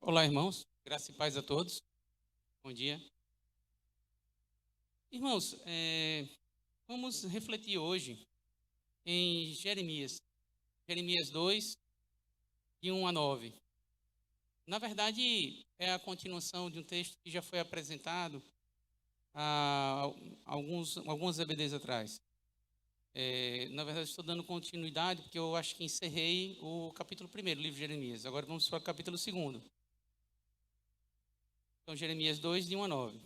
Olá, irmãos. Graça e paz a todos. Bom dia. Irmãos, vamos refletir hoje em Jeremias. Jeremias 2, de 1 a 9. Na verdade, é a continuação de um texto que já foi apresentado há algumas EBDs atrás. Na verdade, estou dando continuidade porque eu acho que encerrei o capítulo 1 do livro de Jeremias. Agora vamos para o capítulo 2. Então, Jeremias 2, de 1 a 9.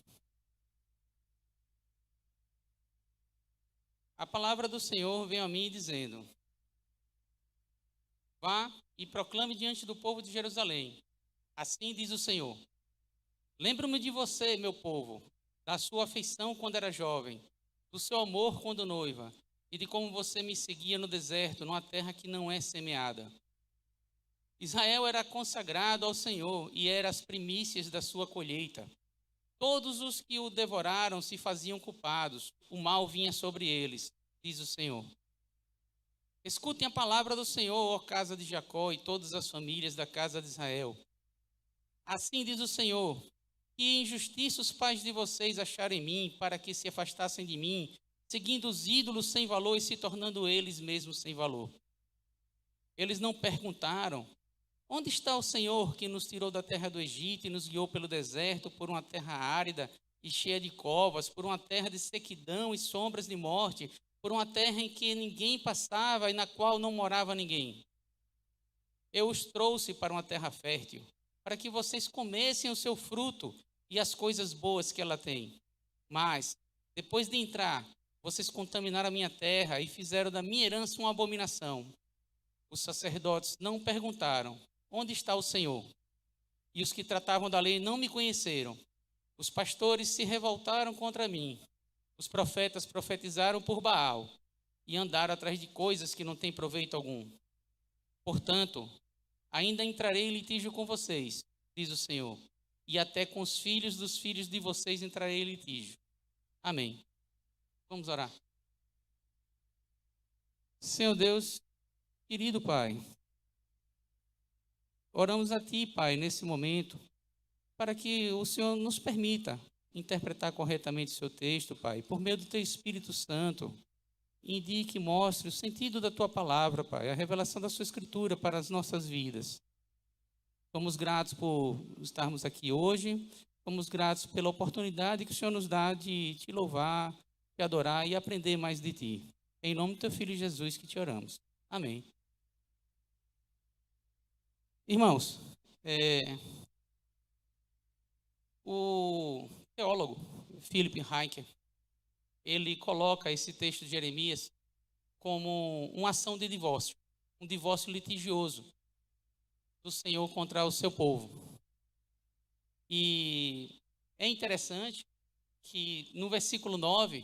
A palavra do Senhor veio a mim dizendo: Vá e proclame diante do povo de Jerusalém. Assim diz o Senhor: Lembro-me de você, meu povo, da sua afeição quando era jovem, do seu amor quando noiva, e de como você me seguia no deserto, numa terra que não é semeada. Israel era consagrado ao Senhor e era as primícias da sua colheita. Todos os que o devoraram se faziam culpados, o mal vinha sobre eles, diz o Senhor. Escutem a palavra do Senhor, ó casa de Jacó, e todas as famílias da casa de Israel. Assim diz o Senhor: que injustiça os pais de vocês acharam em mim, para que se afastassem de mim, seguindo os ídolos sem valor e se tornando eles mesmos sem valor. Eles não perguntaram: onde está o Senhor que nos tirou da terra do Egito e nos guiou pelo deserto, por uma terra árida e cheia de covas, por uma terra de sequidão e sombras de morte, por uma terra em que ninguém passava e na qual não morava ninguém? Eu os trouxe para uma terra fértil, para que vocês comessem o seu fruto e as coisas boas que ela tem. Mas, depois de entrar, vocês contaminaram a minha terra e fizeram da minha herança uma abominação. Os sacerdotes não perguntaram: onde está o Senhor? E os que tratavam da lei não me conheceram. Os pastores se revoltaram contra mim. Os profetas profetizaram por Baal e andaram atrás de coisas que não têm proveito algum. Portanto, ainda entrarei em litígio com vocês, diz o Senhor, e até com os filhos dos filhos de vocês entrarei em litígio. Amém. Vamos orar. Senhor Deus, querido Pai, oramos a Ti, Pai, nesse momento, para que o Senhor nos permita interpretar corretamente o seu texto, Pai, por meio do Teu Espírito Santo. Indique e mostre o sentido da Tua palavra, Pai, a revelação da Sua Escritura para as nossas vidas. Somos gratos por estarmos aqui hoje, somos gratos pela oportunidade que o Senhor nos dá de Te louvar, Te adorar e aprender mais de Ti. Em nome do Teu Filho Jesus que Te oramos. Amém. Irmãos, o teólogo Philip Heiker, ele coloca esse texto de Jeremias como uma ação de divórcio, um divórcio litigioso do Senhor contra o seu povo. E é interessante que no versículo 9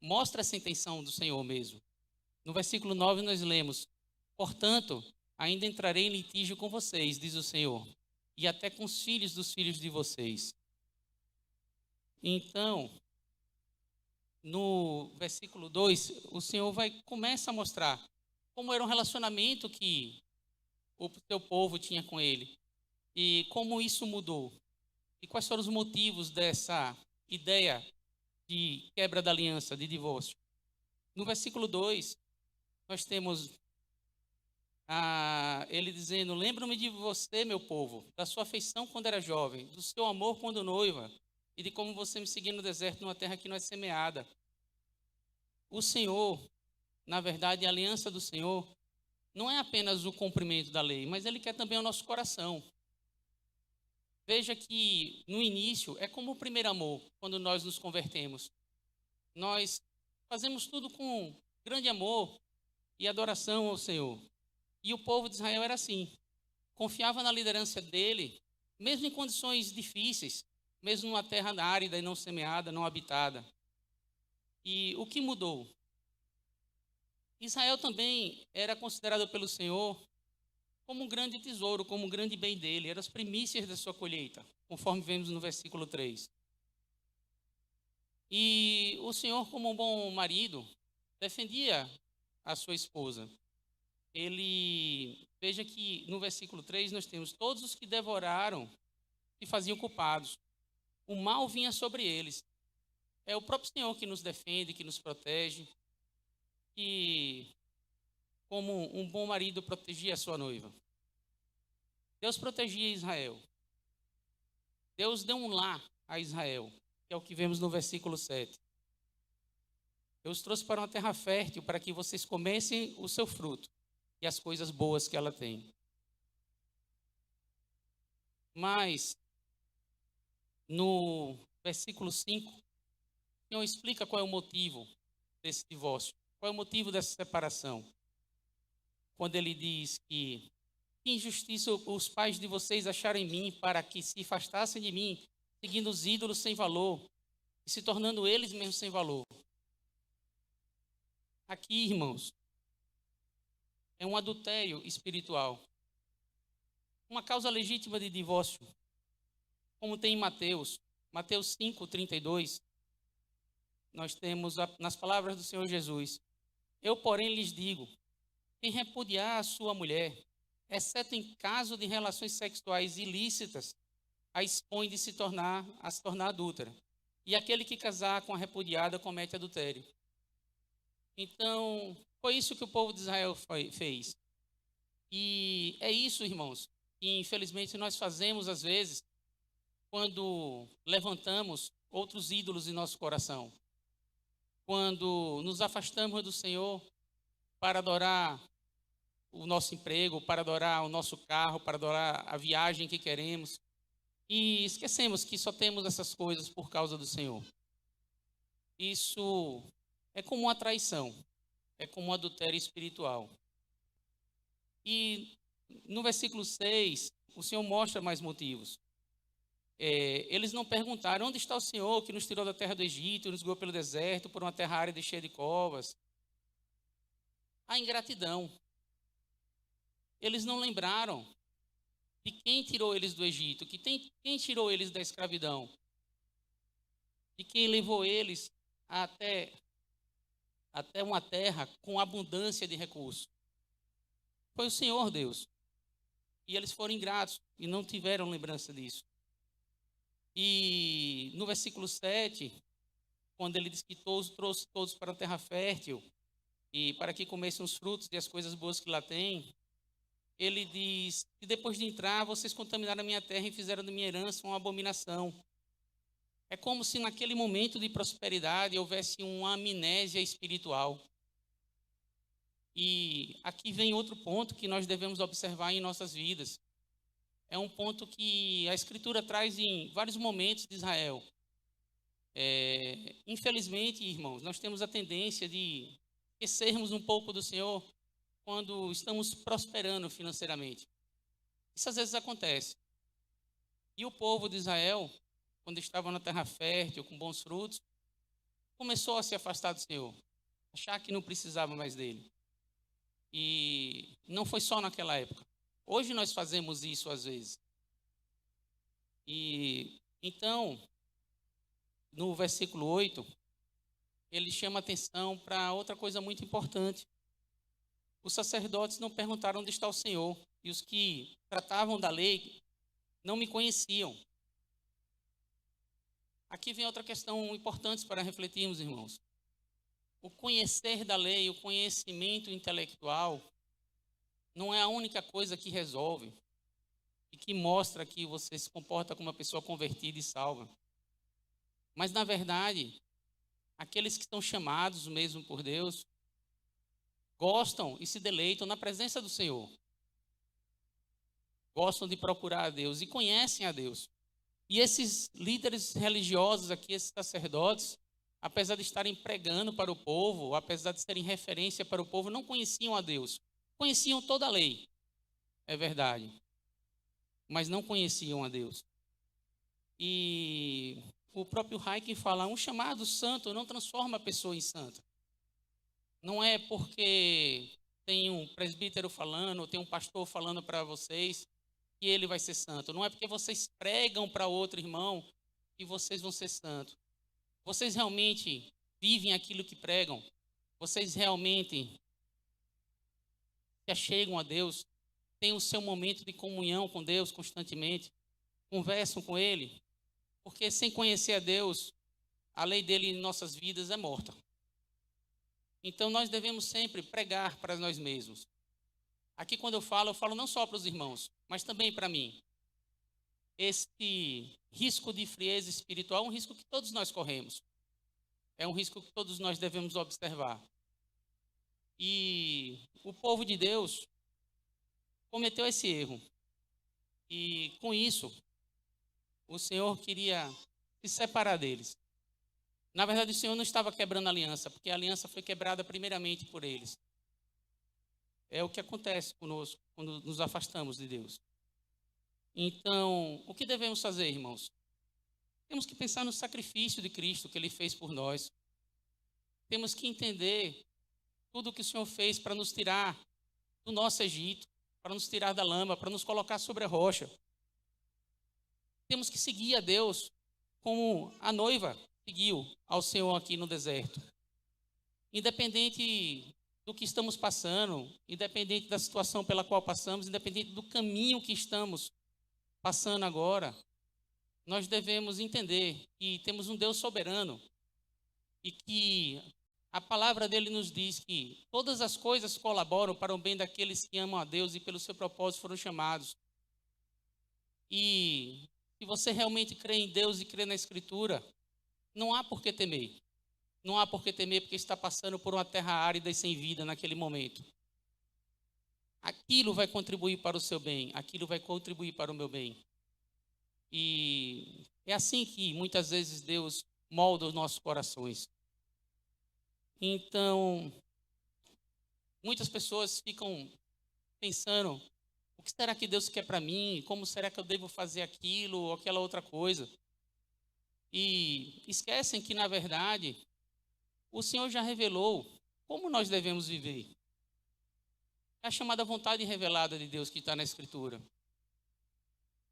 mostra essa intenção do Senhor mesmo. No versículo 9 nós lemos: portanto, ainda entrarei em litígio com vocês, diz o Senhor, e até com os filhos dos filhos de vocês. Então, no versículo 2, o Senhor começa a mostrar como era um relacionamento que o seu povo tinha com ele e como isso mudou. E quais foram os motivos dessa ideia de quebra da aliança, de divórcio. No versículo 2, nós temos ele dizendo: lembro-me de você, meu povo, da sua afeição quando era jovem, do seu amor quando noiva, e de como você me seguia no deserto, numa terra que não é semeada. O Senhor, na verdade, a aliança do Senhor, não é apenas o cumprimento da lei, mas Ele quer também o nosso coração. Veja que, no início, é como o primeiro amor, quando nós nos convertemos. Nós fazemos tudo com grande amor e adoração ao Senhor. E o povo de Israel era assim. Confiava na liderança dele, mesmo em condições difíceis, mesmo numa terra árida e não semeada, não habitada. E o que mudou? Israel também era considerado pelo Senhor como um grande tesouro, como um grande bem dele. Eram as primícias da sua colheita, conforme vemos no versículo 3. E o Senhor, como um bom marido, defendia a sua esposa. Ele veja que no versículo 3 nós temos: todos os que devoraram se faziam culpados. O mal vinha sobre eles. É o próprio Senhor que nos defende, que nos protege, que, como um bom marido, protegia a sua noiva. Deus protegia Israel. Deus deu um lar a Israel, que é o que vemos no versículo 7. Eu os trouxe para uma terra fértil, para que vocês comessem o seu fruto e as coisas boas que ela tem. Mas, no versículo 5, o Senhor explica qual é o motivo desse divórcio, qual é o motivo dessa separação. Quando ele diz que injustiça os pais de vocês acharam em mim, para que se afastassem de mim, seguindo os ídolos sem valor, e se tornando eles mesmos sem valor. Aqui, irmãos, é um adultério espiritual. Uma causa legítima de divórcio, como tem em Mateus 5:32, nós temos nas palavras do Senhor Jesus: eu, porém, lhes digo, quem repudiar a sua mulher, exceto em caso de relações sexuais ilícitas, a expõe de se tornar adúltera. E aquele que casar com a repudiada comete adultério. Então, foi isso que o povo de Israel fez. E é isso, irmãos, que infelizmente nós fazemos às vezes quando levantamos outros ídolos em nosso coração. Quando nos afastamos do Senhor para adorar o nosso emprego, para adorar o nosso carro, para adorar a viagem que queremos. E esquecemos que só temos essas coisas por causa do Senhor. Isso é como uma traição, é como um adultério espiritual. E no versículo 6, o Senhor mostra mais motivos. Eles não perguntaram: onde está o Senhor que nos tirou da terra do Egito e nos guiou pelo deserto, por uma terra árida e cheia de covas? A ingratidão. Eles não lembraram de quem tirou eles do Egito, quem tirou eles da escravidão, de quem levou eles até uma terra com abundância de recursos. Foi o Senhor Deus. E eles foram ingratos e não tiveram lembrança disso. E no versículo 7, quando ele diz que trouxe todos para a terra fértil e para que comessem os frutos e as coisas boas que lá tem, ele diz que depois de entrar, vocês contaminaram a minha terra e fizeram da minha herança uma abominação. É como se naquele momento de prosperidade houvesse uma amnésia espiritual. E aqui vem outro ponto que nós devemos observar em nossas vidas. É um ponto que a Escritura traz em vários momentos de Israel. Infelizmente, irmãos, nós temos a tendência de esquecermos um pouco do Senhor quando estamos prosperando financeiramente. Isso às vezes acontece. E o povo de Israel, quando estava na terra fértil, com bons frutos, começou a se afastar do Senhor, achar que não precisava mais dele. E não foi só naquela época. Hoje nós fazemos isso às vezes. E então, no versículo 8, ele chama atenção para outra coisa muito importante. Os sacerdotes não perguntaram onde está o Senhor, e os que tratavam da lei não me conheciam. Aqui vem outra questão importante para refletirmos, irmãos. O conhecer da lei, o conhecimento intelectual, não é a única coisa que resolve e que mostra que você se comporta como uma pessoa convertida e salva. Mas, na verdade, aqueles que estão chamados mesmo por Deus, gostam e se deleitam na presença do Senhor. Gostam de procurar a Deus e conhecem a Deus. E esses líderes religiosos aqui, esses sacerdotes, apesar de estarem pregando para o povo, apesar de serem referência para o povo, não conheciam a Deus. Conheciam toda a lei, é verdade, mas não conheciam a Deus. E o próprio Hayek fala: um chamado santo não transforma a pessoa em santa. Não é porque tem um presbítero falando, ou tem um pastor falando para vocês que ele vai ser santo. Não é porque vocês pregam para outro irmão que vocês vão ser santos. Vocês realmente vivem aquilo que pregam? Vocês realmente se achegam a Deus? têm o seu momento de comunhão com Deus constantemente, conversam com Ele, porque sem conhecer a Deus, a lei dele em nossas vidas é morta. Então nós devemos sempre pregar para nós mesmos. Aqui quando eu falo não só para os irmãos, mas também para mim. Esse risco de frieza espiritual é um risco que todos nós corremos. É um risco que todos nós devemos observar. E o povo de Deus cometeu esse erro. E com isso, o Senhor queria se separar deles. Na verdade, o Senhor não estava quebrando a aliança, porque a aliança foi quebrada primeiramente por eles. É o que acontece conosco quando nos afastamos de Deus. Então, o que devemos fazer, irmãos? Temos que pensar no sacrifício de Cristo que Ele fez por nós. Temos que entender tudo o que o Senhor fez para nos tirar do nosso Egito, para nos tirar da lama, para nos colocar sobre a rocha. Temos que seguir a Deus como a noiva seguiu ao Senhor aqui no deserto. Independente do que estamos passando, independente da situação pela qual passamos, independente do caminho que estamos passando agora, nós devemos entender que temos um Deus soberano e que a palavra dele nos diz que todas as coisas colaboram para o bem daqueles que amam a Deus e pelo seu propósito foram chamados. E se você realmente crê em Deus e crê na Escritura, não há por que temer. Não há por que temer porque está passando por uma terra árida e sem vida naquele momento. Aquilo vai contribuir para o seu bem, aquilo vai contribuir para o meu bem. E é assim que muitas vezes Deus molda os nossos corações. Então, muitas pessoas ficam pensando, o que será que Deus quer para mim? Como será que eu devo fazer aquilo ou aquela outra coisa? E esquecem que, na verdade, o Senhor já revelou como nós devemos viver. É a chamada vontade revelada de Deus que está na Escritura.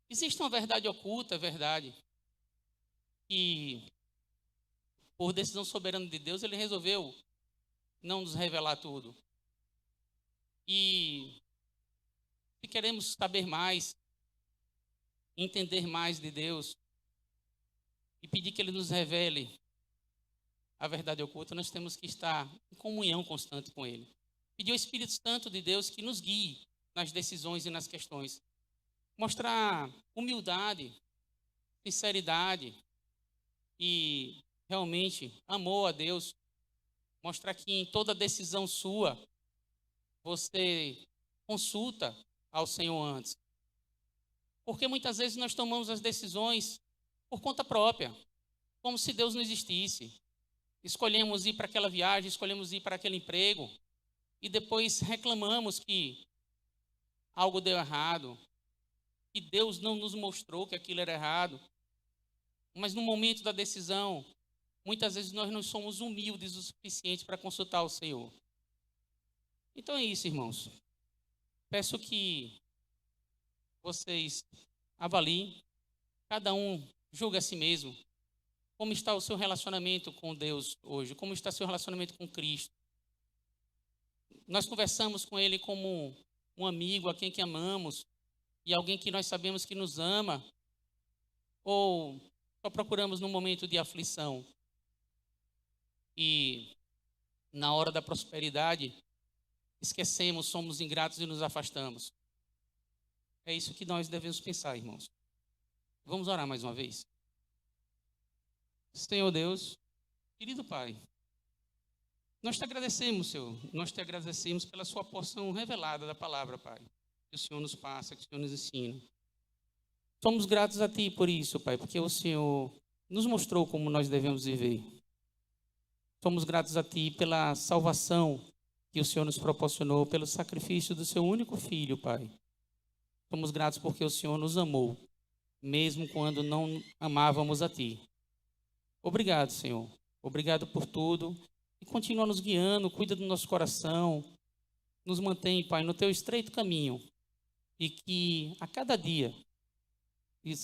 Existe uma verdade oculta, é verdade, que por decisão soberana de Deus, Ele resolveu não nos revelar tudo. E se queremos saber mais, entender mais de Deus e pedir que Ele nos revele a verdade oculta, nós temos que estar em comunhão constante com Ele. Pedir ao Espírito Santo de Deus que nos guie nas decisões e nas questões. Mostrar humildade, sinceridade e realmente amor a Deus. Mostrar que em toda decisão sua, você consulta ao Senhor antes. Porque muitas vezes nós tomamos as decisões por conta própria, como se Deus não existisse. Escolhemos ir para aquela viagem, escolhemos ir para aquele emprego e depois reclamamos que algo deu errado, que Deus não nos mostrou que aquilo era errado. Mas no momento da decisão, muitas vezes nós não somos humildes o suficiente para consultar o Senhor. Então é isso, irmãos. Peço que vocês avaliem, cada um julgue a si mesmo. Como está o seu relacionamento com Deus hoje? Como está o seu relacionamento com Cristo? Nós conversamos com Ele como um amigo, a quem que amamos, e alguém que nós sabemos que nos ama, ou só procuramos no momento de aflição e na hora da prosperidade esquecemos, somos ingratos e nos afastamos? É isso que nós devemos pensar, irmãos. Vamos orar mais uma vez. Senhor Deus, querido Pai, nós te agradecemos, Senhor, nós te agradecemos pela sua porção revelada da palavra, Pai, que o Senhor nos passa, que o Senhor nos ensina. Somos gratos a Ti por isso, Pai, porque o Senhor nos mostrou como nós devemos viver. Somos gratos a Ti pela salvação que o Senhor nos proporcionou, pelo sacrifício do Seu único Filho, Pai. Somos gratos porque o Senhor nos amou, mesmo quando não amávamos a Ti. Obrigado, Senhor. Obrigado por tudo. E continua nos guiando, cuida do nosso coração. Nos mantém, Pai, no Teu estreito caminho. E que a cada dia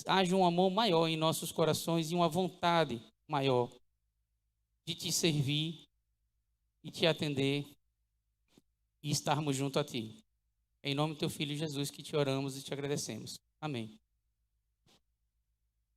haja um amor maior em nossos corações e uma vontade maior de Te servir e Te atender e estarmos junto a Ti. Em nome do teu Filho Jesus que te oramos e te agradecemos. Amém.